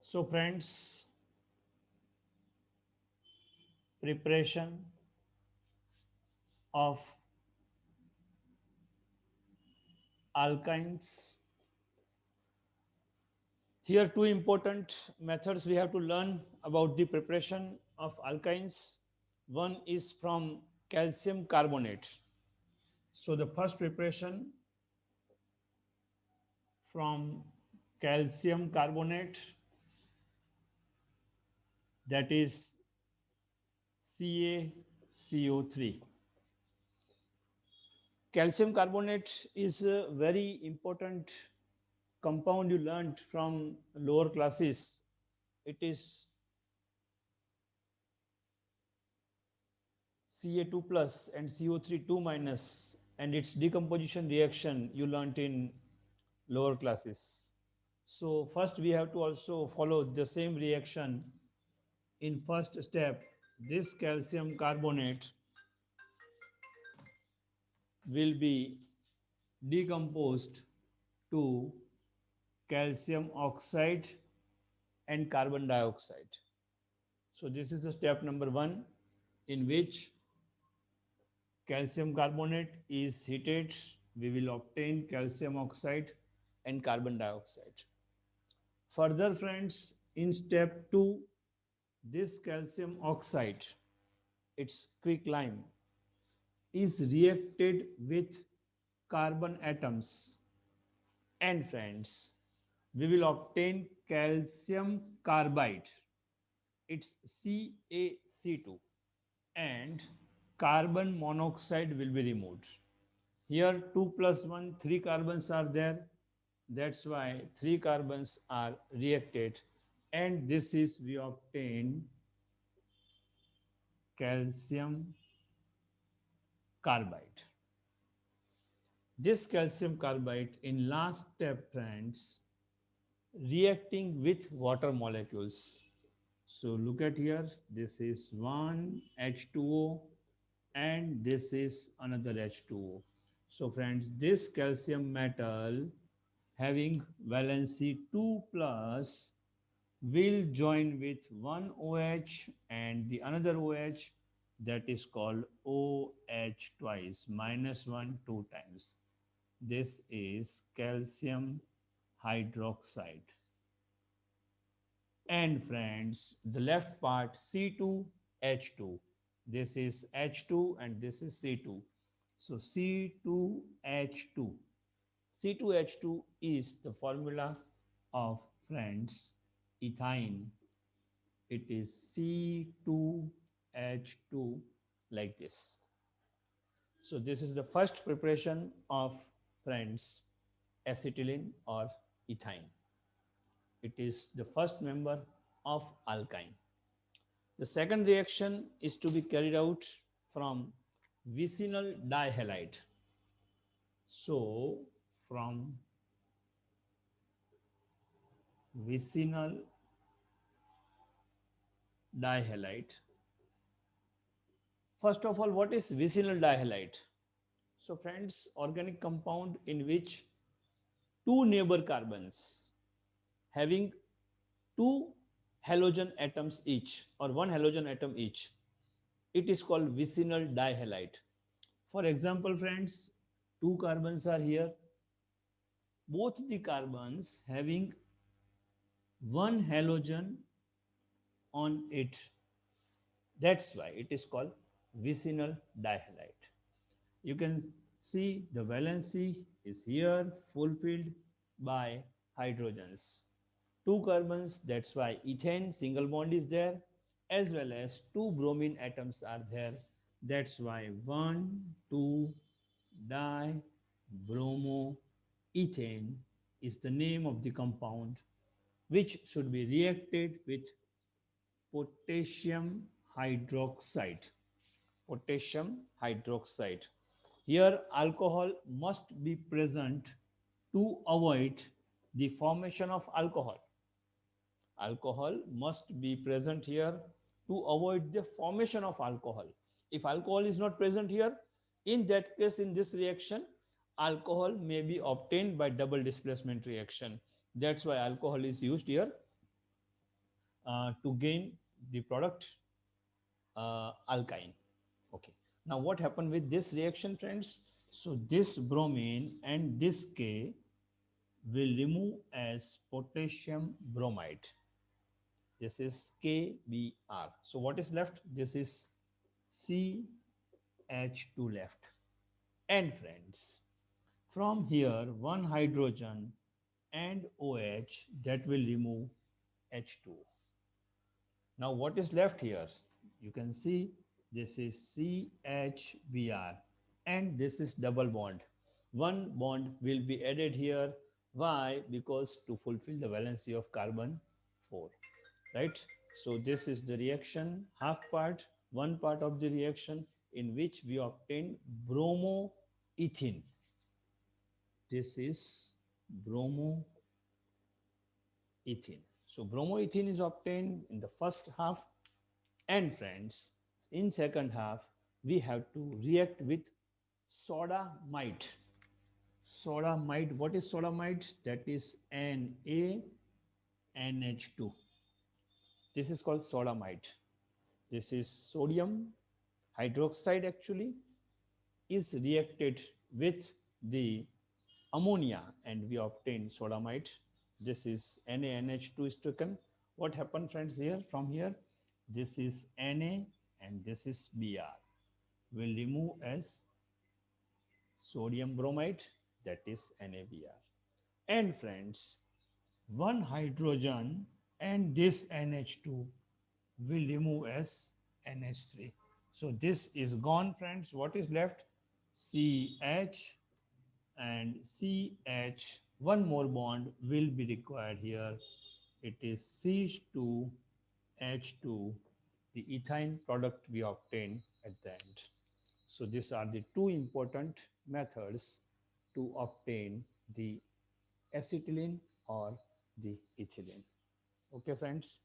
So friends, preparation of alkynes. Here two important methods we have to learn about the preparation of alkynes. One is from calcium carbonate. So the first preparation from calcium carbonate, that is CaCO3. Calcium carbonate is a very important compound you learned from lower classes. It is Ca2 plus and CO3 2 minus, and its decomposition reaction you learnt in lower classes. So first we have to also follow the same reaction. In first step, this calcium carbonate will be decomposed to calcium oxide and carbon dioxide. So this is the step number one, in which calcium carbonate is heated. We will obtain calcium oxide and carbon dioxide. Further friends, in step 2, this calcium oxide, its quicklime, is reacted with carbon atoms, and friends, we will obtain calcium carbide, it's CaC2, and carbon monoxide will be removed. Here 2 plus 1, 3 carbons are there. That's why 3 carbons are reacted, and this is we obtain calcium carbide. This calcium carbide in last step friends reacting with water molecules. So look at here, this is one H2O and this is another H2O. So friends, this calcium metal having valency 2 plus will join with one OH and the another OH, that is called OH twice, minus 1 2 times. This is calcium hydroxide. And friends, the left part C2H2. This is H2 and this is C2. So C2H2. C2H2 is the formula of friends ethine. It is C2H2 like this. So this is the first preparation of friends acetylene or ethine. It is the first member of alkyne. The second reaction is to be carried out from vicinal dihalide. So from vicinal dihalide. First of all, what is vicinal dihalide? So friends, organic compound in which two neighbor carbons having two halogen atoms each or one halogen atom each, it is called vicinal dihalide. For example, friends, two carbons are here, both the carbons having one halogen on it. That's why it is called vicinal dihalide. You can see the valency is here fulfilled by hydrogens. Two carbons, that's why ethane single bond is there, as well as two bromine atoms are there. That's why 1 2 dibromoethane is the name of the compound, which should be reacted with potassium hydroxide. Potassium hydroxide. Here alcohol must be present to avoid the formation of alcohol. Alcohol must be present here to avoid the formation of alcohol. If alcohol is not present here, in that case, in this reaction, alcohol may be obtained by double displacement reaction. That's why alcohol is used here to gain the product alkyne. Okay. Now what happened with this reaction, friends? So this bromine and this K will remove as potassium bromide. This is KBr. So what is left? This is CH2 left. And friends, from here one hydrogen and OH that will remove H2. Now what is left here? You can see this is CHBr and this is double bond. One bond will be added here. Why? Because to fulfill the valency of carbon 4, right? So this is the reaction half part, one part of the reaction in which we obtain bromoethene. This is bromoethene. So bromoethene is obtained in the first half, and friends, in second half we have to react with sodamide. Sodamide, what is sodamide? That is NaNH2. This is called sodamide. This is sodium hydroxide actually is reacted with the ammonia and we obtain sodamide. This is NaNH2 is taken. What happened, friends, here from here? This is Na and this is Br. We'll remove as sodium bromide, that is NaBr. And friends, one hydrogen and this NH2 will remove as NH3. So this is gone, friends. What is left? CH and CH. One more bond will be required here. It is CH2H2, the ethyne product we obtain at the end. So these are the two important methods to obtain the acetylene or the ethylene. Okay, friends.